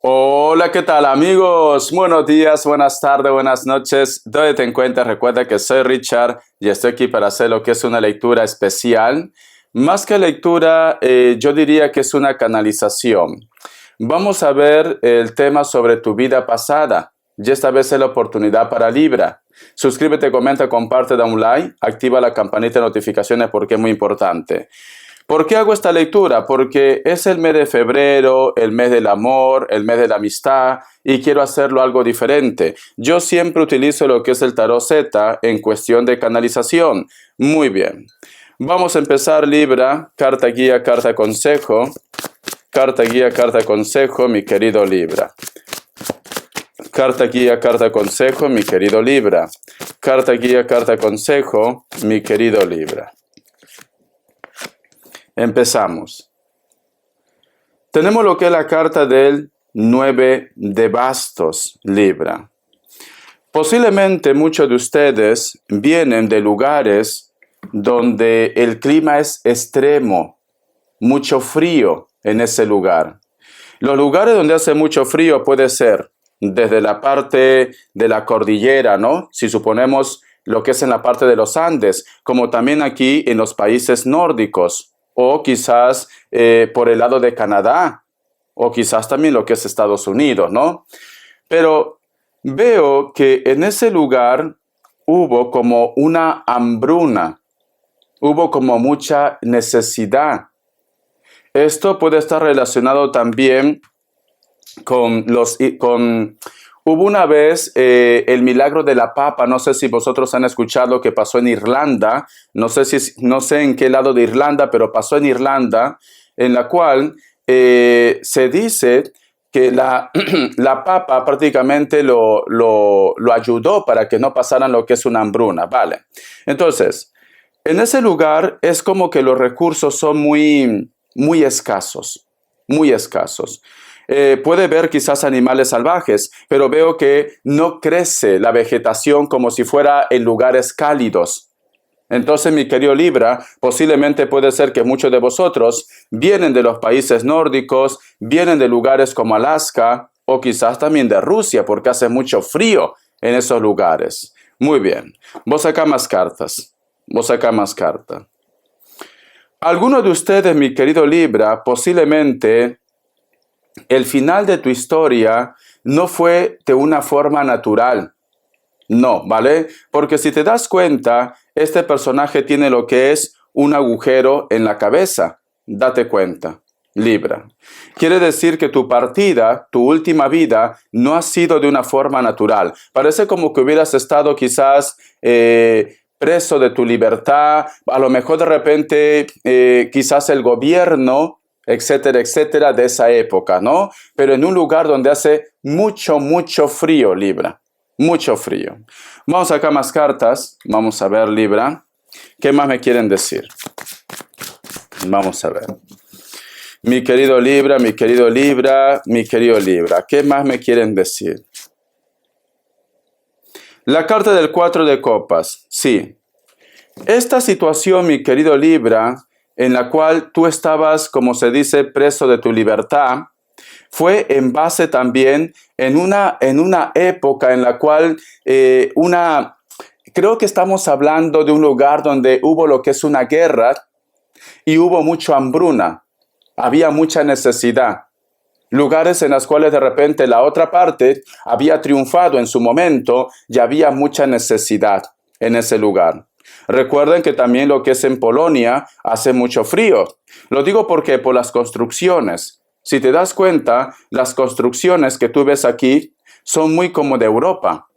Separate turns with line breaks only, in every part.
Hola, ¿qué tal amigos? Buenos días, buenas tardes, buenas noches. ¿Dónde te encuentras? Recuerda que soy Richard y estoy aquí para hacer lo que es una lectura especial. Más que lectura, yo diría que es una canalización. Vamos a ver el tema sobre tu vida pasada. Y esta vez es la oportunidad para Libra. Suscríbete, comenta, comparte, da un like, activa la campanita de notificaciones porque es muy importante. ¿Por qué hago esta lectura? Porque es el mes de febrero, el mes del amor, el mes de la amistad y quiero hacerlo algo diferente. Yo siempre utilizo lo que es el tarot Z en cuestión de canalización. Muy bien. Vamos a empezar Libra, carta guía, carta consejo. Carta guía, carta consejo, mi querido Libra. Carta guía, carta consejo, mi querido Libra. Carta guía, carta consejo, mi querido Libra. Empezamos. Tenemos lo que es la carta del 9 de bastos, Libra. Posiblemente muchos de ustedes vienen de lugares donde el clima es extremo, mucho frío en ese lugar. Los lugares donde hace mucho frío puede ser desde la parte de la cordillera, ¿no? Si suponemos lo que es en la parte de los Andes, como también aquí en los países nórdicos, o quizás por el lado de Canadá, o quizás también lo que es Estados Unidos, ¿no? Pero veo que en ese lugar hubo como una hambruna, hubo como mucha necesidad. Esto puede estar relacionado también hubo una vez el milagro de la papa, no sé si vosotros han escuchado que pasó en Irlanda, no sé en qué lado de Irlanda, pero pasó en Irlanda, en la cual se dice que la papa prácticamente lo ayudó para que no pasaran lo que es una hambruna, ¿vale? Entonces, en ese lugar es como que los recursos son muy escasos, muy escasos. Puede ver quizás animales salvajes, pero veo que no crece la vegetación como si fuera en lugares cálidos. Entonces, mi querido Libra, posiblemente puede ser que muchos de vosotros vienen de los países nórdicos, vienen de lugares como Alaska o quizás también de Rusia, porque hace mucho frío en esos lugares. Muy bien, vos acá más cartas, vos acá más cartas. Algunos de ustedes, mi querido Libra, posiblemente el final de tu historia no fue de una forma natural. No, ¿vale? Porque si te das cuenta, este personaje tiene lo que es un agujero en la cabeza. Date cuenta, Libra. Quiere decir que tu partida, tu última vida, no ha sido de una forma natural. Parece como que hubieras estado quizás preso de tu libertad. A lo mejor de repente quizás el gobierno, etcétera, etcétera, de esa época, ¿no? Pero en un lugar donde hace mucho frío, Libra. Mucho frío. Vamos acá más cartas. Vamos a ver, Libra. ¿Qué más me quieren decir? Vamos a ver. Mi querido Libra, mi querido Libra, mi querido Libra. ¿Qué más me quieren decir? La carta del 4 de copas. Sí. Esta situación, mi querido Libra, en la cual tú estabas, como se dice, preso de tu libertad, fue en base también en una época en la cual creo que estamos hablando de un lugar donde hubo lo que es una guerra y hubo mucha hambruna, había mucha necesidad. Lugares en los cuales de repente la otra parte había triunfado en su momento y había mucha necesidad en ese lugar. Recuerden que también lo que es en Polonia hace mucho frío. Lo digo porque por las construcciones. Si te das cuenta, las construcciones que tú ves aquí son muy como de Europa.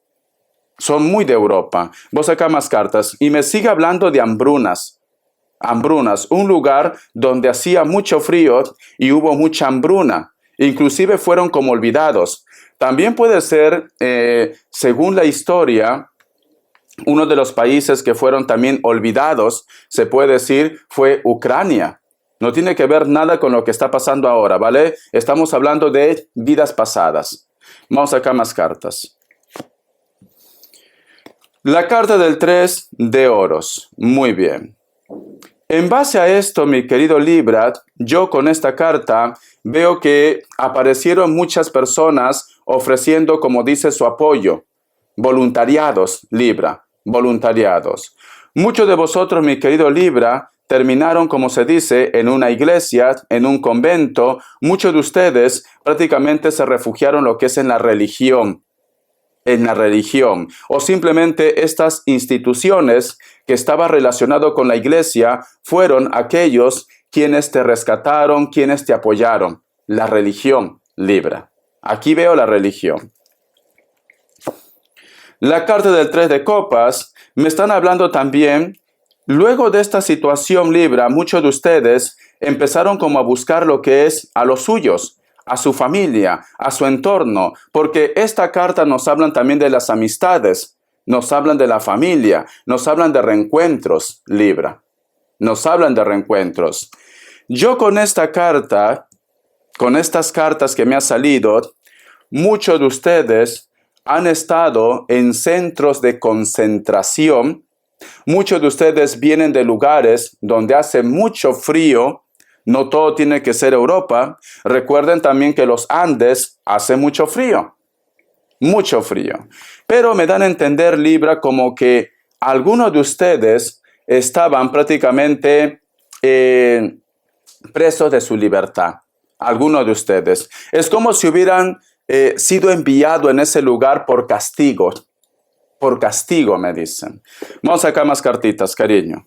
Son muy de Europa. Vos acá más cartas. Y me sigue hablando de hambrunas. Hambrunas, un lugar donde hacía mucho frío y hubo mucha hambruna. Inclusive fueron como olvidados. También puede ser, según la historia, uno de los países que fueron también olvidados, se puede decir, fue Ucrania. No tiene que ver nada con lo que está pasando ahora, ¿vale? Estamos hablando de vidas pasadas. Vamos acá más cartas. La carta del 3 de oros. Muy bien. En base a esto, mi querido Libra, yo con esta carta veo que aparecieron muchas personas ofreciendo, como dice, su apoyo. Voluntariados, Libra, voluntariados. Muchos de vosotros, mi querido Libra, terminaron, como se dice, en una iglesia, en un convento. Muchos de ustedes prácticamente se refugiaron lo que es en la religión, o simplemente estas instituciones que estaban relacionadas con la iglesia fueron aquellos quienes te rescataron, quienes te apoyaron. La religión, Libra. Aquí veo la religión. La carta del 3 de copas me están hablando también, luego de esta situación, Libra, muchos de ustedes empezaron como a buscar lo que es a los suyos, a su familia, a su entorno, porque esta carta nos hablan también de las amistades, nos hablan de la familia, nos hablan de reencuentros, Libra, nos hablan de reencuentros. Yo con esta carta, con estas cartas que me han salido, muchos de ustedes han estado en centros de concentración, muchos de ustedes vienen de lugares donde hace mucho frío. No todo tiene que ser Europa. Recuerden también que los Andes hace mucho frío. Mucho frío. Pero me dan a entender, Libra, como que algunos de ustedes estaban prácticamente presos de su libertad. Algunos de ustedes. Es como si hubieran sido enviados en ese lugar por castigo. Por castigo, me dicen. Vamos a sacar más cartitas, cariño.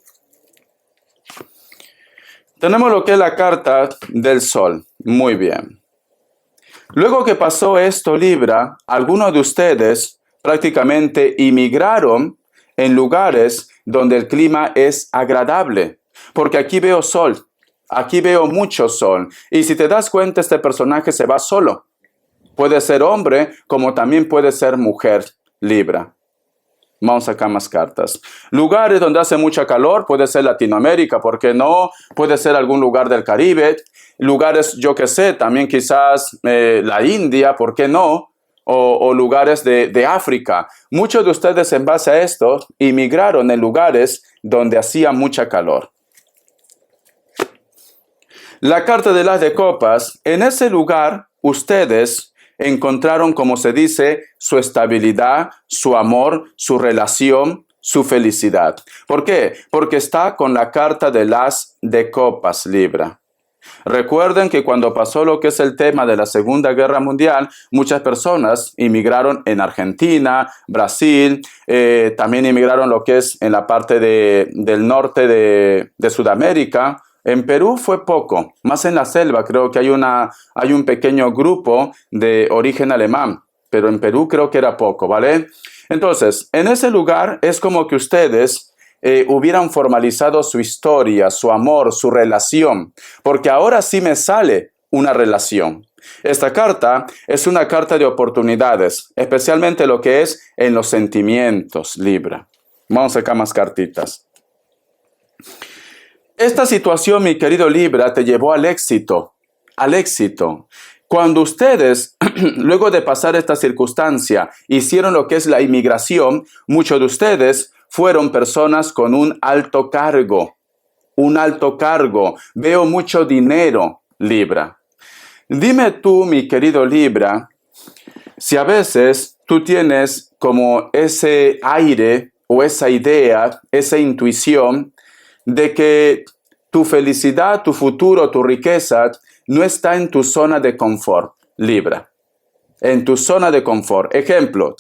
Tenemos lo que es la carta del sol. Muy bien. Luego que pasó esto, Libra, algunos de ustedes prácticamente inmigraron en lugares donde el clima es agradable. Porque aquí veo sol. Aquí veo mucho sol. Y si te das cuenta, este personaje se va solo. Puede ser hombre, como también puede ser mujer, Libra. Vamos a sacar más cartas. Lugares donde hace mucha calor, puede ser Latinoamérica, ¿por qué no? Puede ser algún lugar del Caribe. Lugares, yo que sé, también quizás la India, ¿por qué no? O lugares de África. Muchos de ustedes en base a esto inmigraron en lugares donde hacía mucha calor. La carta de las de copas, en ese lugar ustedes encontraron, como se dice, su estabilidad, su amor, su relación, su felicidad. ¿Por qué? Porque está con la carta de las de copas, Libra. Recuerden que cuando pasó lo que es el tema de la Segunda Guerra Mundial, muchas personas inmigraron en Argentina, Brasil, también inmigraron lo que es en la parte del norte de Sudamérica. En Perú fue poco, más en la selva creo que hay un pequeño grupo de origen alemán, pero en Perú creo que era poco, ¿vale? Entonces, en ese lugar es como que ustedes hubieran formalizado su historia, su amor, su relación, porque ahora sí me sale una relación. Esta carta es una carta de oportunidades, especialmente lo que es en los sentimientos, Libra. Vamos a sacar más cartitas. Esta situación, mi querido Libra, te llevó al éxito, al éxito. Cuando ustedes, luego de pasar esta circunstancia, hicieron lo que es la inmigración, muchos de ustedes fueron personas con un alto cargo. Un alto cargo. Veo mucho dinero, Libra. Dime tú, mi querido Libra, si a veces tú tienes como ese aire o esa idea, esa intuición de que tu felicidad, tu futuro, tu riqueza no está en tu zona de confort, Libra. En tu zona de confort. Ejemplo,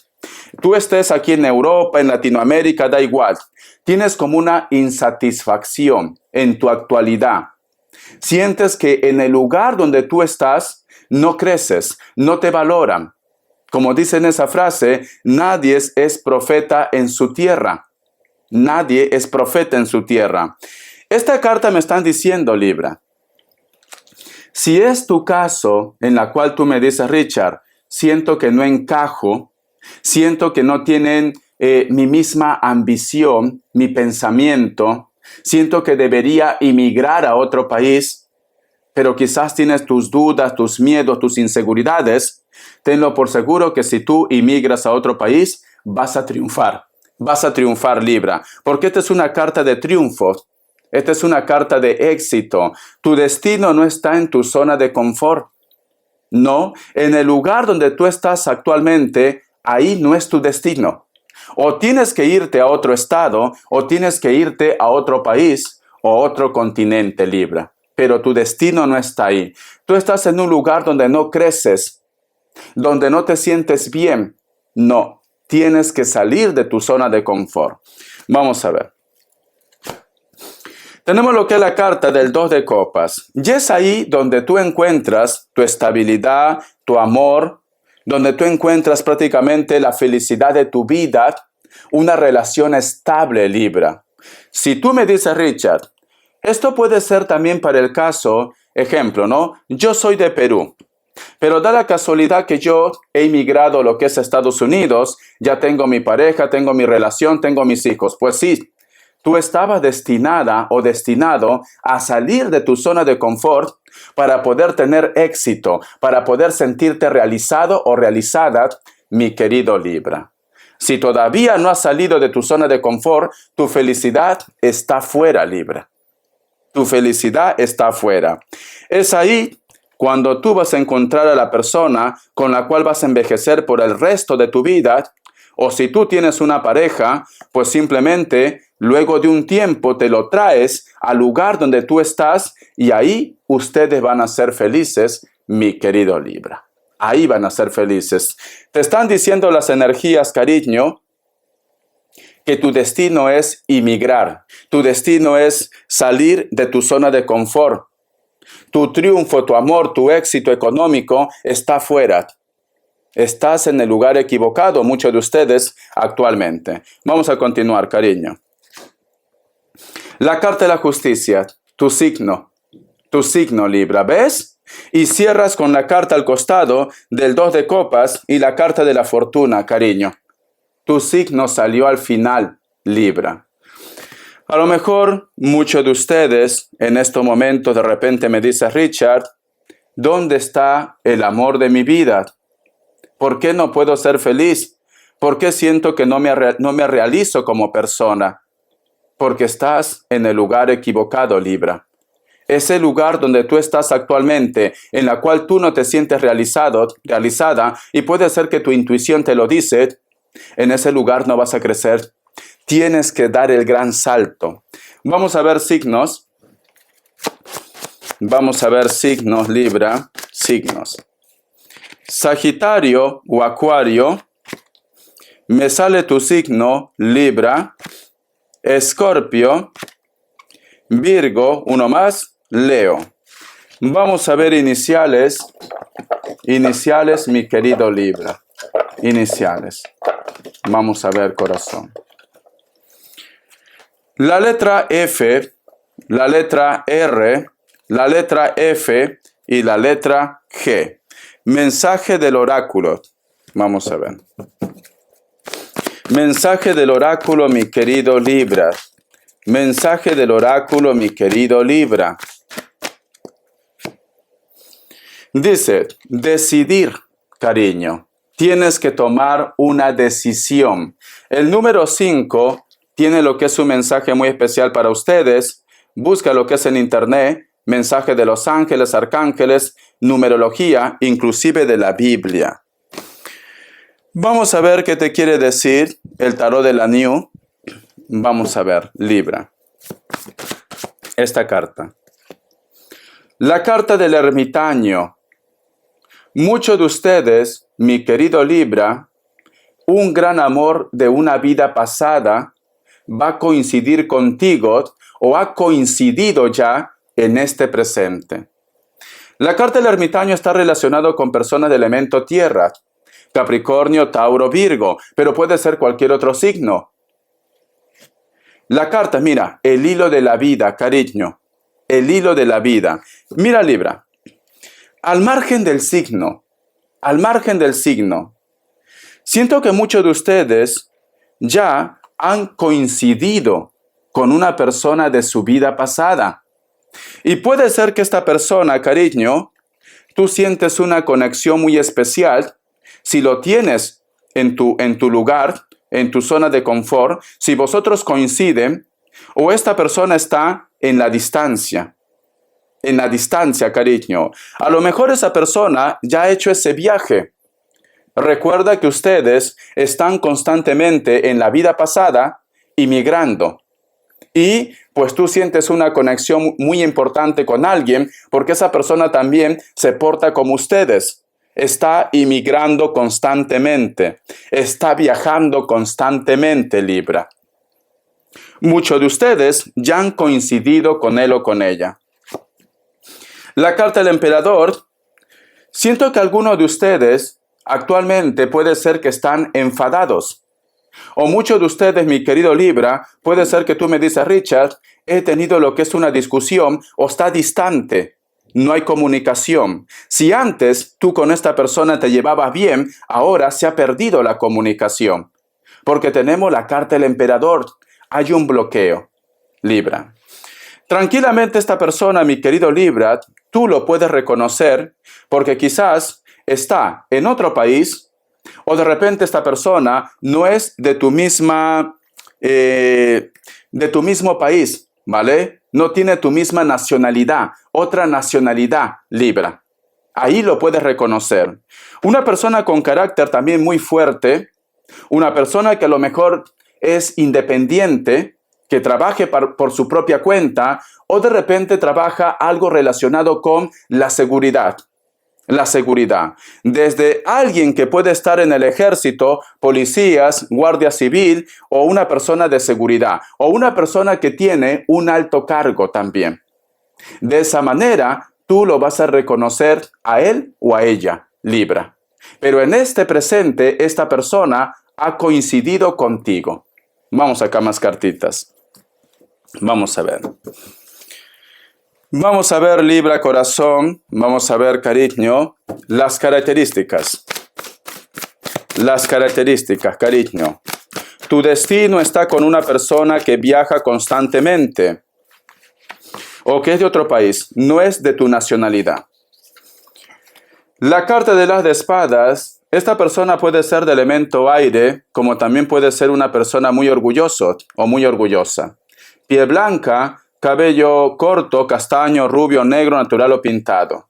tú estés aquí en Europa, en Latinoamérica, da igual. Tienes como una insatisfacción en tu actualidad. Sientes que en el lugar donde tú estás no creces, no te valoran. Como dice en esa frase, nadie es profeta en su tierra. Nadie es profeta en su tierra. Esta carta me están diciendo, Libra, si es tu caso en la cual tú me dices, Richard, siento que no encajo, siento que no tienen mi misma ambición, mi pensamiento, siento que debería emigrar a otro país, pero quizás tienes tus dudas, tus miedos, tus inseguridades, tenlo por seguro que si tú emigras a otro país, vas a triunfar. Vas a triunfar, Libra, porque esta es una carta de triunfo. Esta es una carta de éxito. Tu destino no está en tu zona de confort. No, en el lugar donde tú estás actualmente, ahí no es tu destino. O tienes que irte a otro estado, o tienes que irte a otro país, o otro continente, Libra. Pero tu destino no está ahí. Tú estás en un lugar donde no creces, donde no te sientes bien. No, tienes que salir de tu zona de confort. Vamos a ver. Tenemos lo que es la carta del 2 de copas. Y es ahí donde tú encuentras tu estabilidad, tu amor, donde tú encuentras prácticamente la felicidad de tu vida, una relación estable, Libra. Si tú me dices, Richard, esto puede ser también para el caso, ejemplo, ¿no? Yo soy de Perú, pero da la casualidad que yo he emigrado a lo que es Estados Unidos, ya tengo mi pareja, tengo mi relación, tengo mis hijos. Pues sí, tú estabas destinada o destinado a salir de tu zona de confort para poder tener éxito, para poder sentirte realizado o realizada, mi querido Libra. Si todavía no has salido de tu zona de confort, tu felicidad está fuera, Libra. Tu felicidad está afuera. Es ahí cuando tú vas a encontrar a la persona con la cual vas a envejecer por el resto de tu vida. O si tú tienes una pareja, pues simplemente luego de un tiempo te lo traes al lugar donde tú estás y ahí ustedes van a ser felices, mi querido Libra. Ahí van a ser felices. Te están diciendo las energías, cariño, que tu destino es emigrar, tu destino es salir de tu zona de confort. Tu triunfo, tu amor, tu éxito económico está fuera. Estás en el lugar equivocado, muchos de ustedes actualmente. Vamos a continuar, cariño. La carta de la justicia, tu signo, Libra, ¿ves? Y cierras con la carta al costado del 2 de copas y la carta de la fortuna, cariño. Tu signo salió al final, Libra. A lo mejor muchos de ustedes en estos momentos de repente me dicen, Richard, ¿dónde está el amor de mi vida? ¿Por qué no puedo ser feliz? ¿Por qué siento que no me realizo como persona? Porque estás en el lugar equivocado, Libra. Ese lugar donde tú estás actualmente, en la cual tú no te sientes realizada, y puede ser que tu intuición te lo dice, en ese lugar no vas a crecer. Tienes que dar el gran salto. Vamos a ver signos. Vamos a ver signos, Libra. Signos. Sagitario o Acuario. Me sale tu signo, Libra. Escorpio. Virgo, uno más, Leo. Vamos a ver iniciales. Iniciales, mi querido Libra. Iniciales. Vamos a ver, corazón. La letra F, la letra R, la letra F y la letra G. Mensaje del oráculo. Vamos a ver. Mensaje del oráculo, mi querido Libra. Mensaje del oráculo, mi querido Libra. Dice, decidir, cariño. Tienes que tomar una decisión. El número 5 tiene lo que es un mensaje muy especial para ustedes. Busca lo que es en internet, mensaje de los ángeles, arcángeles, numerología, inclusive de la Biblia. Vamos a ver qué te quiere decir el tarot de la New. Vamos a ver, Libra. Esta carta. La carta del ermitaño. Muchos de ustedes, mi querido Libra, un gran amor de una vida pasada va a coincidir contigo o ha coincidido ya en este presente. La carta del ermitaño está relacionado con personas de elemento tierra, Capricornio, Tauro, Virgo, pero puede ser cualquier otro signo. La carta, mira, el hilo de la vida, cariño, el hilo de la vida. Mira, Libra, al margen del signo, siento que muchos de ustedes ya han coincidido con una persona de su vida pasada. Y puede ser que esta persona, cariño, tú sientes una conexión muy especial si lo tienes en tu lugar, en tu zona de confort, si vosotros coinciden, o esta persona está en la distancia. En la distancia, cariño. A lo mejor esa persona ya ha hecho ese viaje. Recuerda que ustedes están constantemente en la vida pasada inmigrando. Y pues tú sientes una conexión muy importante con alguien porque esa persona también se porta como ustedes. Está inmigrando constantemente. Está viajando constantemente, Libra. Muchos de ustedes ya han coincidido con él o con ella. La carta del emperador, siento que algunos de ustedes actualmente puede ser que están enfadados. O muchos de ustedes, mi querido Libra, puede ser que tú me dices, Richard, he tenido lo que es una discusión o está distante. No hay comunicación. Si antes tú con esta persona te llevabas bien, ahora se ha perdido la comunicación. Porque tenemos la carta del emperador. Hay un bloqueo, Libra. Tranquilamente esta persona, mi querido Libra, tú lo puedes reconocer porque quizás está en otro país o de repente esta persona no es de tu mismo país, ¿vale? No tiene tu misma nacionalidad, otra nacionalidad, Libra. Ahí lo puedes reconocer. Una persona con carácter también muy fuerte, una persona que a lo mejor es independiente, que trabaje por su propia cuenta o de repente trabaja algo relacionado con la seguridad. La seguridad. Desde alguien que puede estar en el ejército, policías, guardia civil o una persona de seguridad o una persona que tiene un alto cargo también. De esa manera, tú lo vas a reconocer a él o a ella, Libra. Pero en este presente, esta persona ha coincidido contigo. Vamos acá más cartitas. Vamos a ver. Vamos a ver, Libra, corazón. Vamos a ver, cariño, las características. Las características, cariño. Tu destino está con una persona que viaja constantemente o que es de otro país, no es de tu nacionalidad. La carta de las de espadas, esta persona puede ser de elemento aire, como también puede ser una persona muy orgulloso o muy orgullosa. Piel blanca, cabello corto, castaño, rubio, negro, natural o pintado.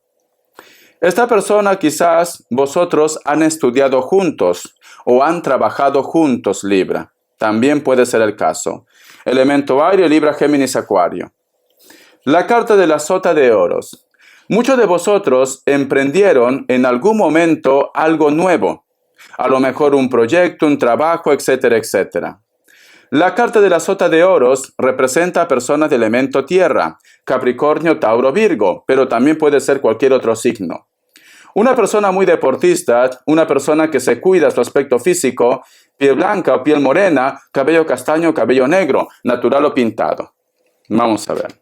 Esta persona quizás vosotros han estudiado juntos o han trabajado juntos, Libra. También puede ser el caso. Elemento aire, Libra, Géminis, Acuario. La carta de la sota de oros. Muchos de vosotros emprendieron en algún momento algo nuevo. A lo mejor un proyecto, un trabajo, etcétera, etcétera. La carta de la sota de oros representa a personas de elemento tierra, Capricornio, Tauro, Virgo, pero también puede ser cualquier otro signo. Una persona muy deportista, una persona que se cuida su aspecto físico, piel blanca o piel morena, cabello castaño, cabello negro, natural o pintado. Vamos a ver.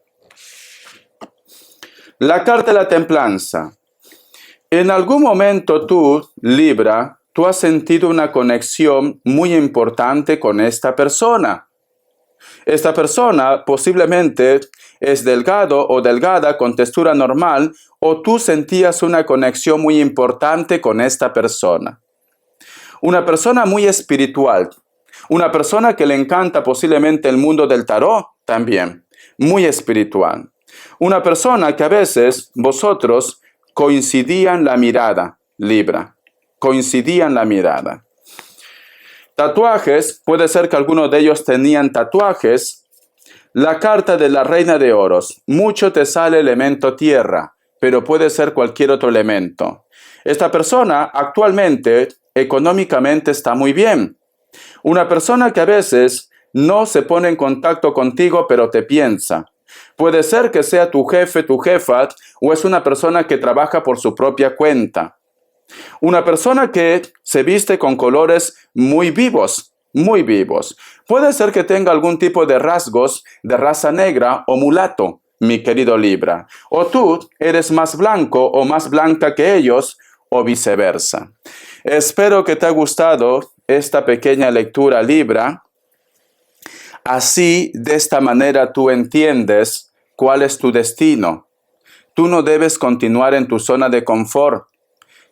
La carta de la templanza. En algún momento tú, Libra, tú has sentido una conexión muy importante con esta persona. Esta persona posiblemente es delgado o delgada con textura normal o tú sentías una conexión muy importante con esta persona. Una persona muy espiritual, una persona que le encanta posiblemente el mundo del tarot también, muy espiritual. Una persona que a veces vosotros coincidían la mirada, Libra. Coincidían la mirada. Tatuajes, puede ser que algunos de ellos tenían tatuajes. La carta de la reina de oros. Mucho te sale elemento tierra, pero puede ser cualquier otro elemento. Esta persona actualmente, económicamente está muy bien. Una persona que a veces no se pone en contacto contigo, pero te piensa. Puede ser que sea tu jefe, tu jefa, o es una persona que trabaja por su propia cuenta. Una persona que se viste con colores muy vivos, muy vivos. Puede ser que tenga algún tipo de rasgos de raza negra o mulato, mi querido Libra. O tú eres más blanco o más blanca que ellos, o viceversa. Espero que te haya gustado esta pequeña lectura, Libra. Así, de esta manera, tú entiendes cuál es tu destino. Tú no debes continuar en tu zona de confort.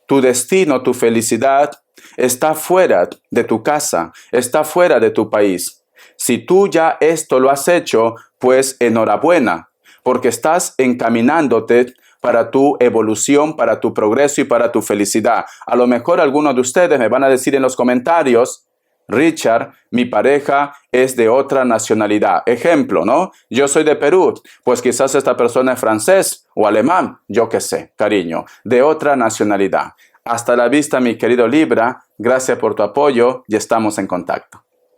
Tu destino, tu felicidad está fuera de tu casa, está fuera de tu país. Si tú ya esto lo has hecho, pues enhorabuena, porque estás encaminándote para tu evolución, para tu progreso y para tu felicidad. A lo mejor algunos de ustedes me van a decir en los comentarios, Richard, mi pareja es de otra nacionalidad. Ejemplo, ¿no? Yo soy de Perú, pues quizás esta persona es francés o alemán, yo qué sé, cariño, de otra nacionalidad. Hasta la vista, mi querido Libra, gracias por tu apoyo y estamos en contacto.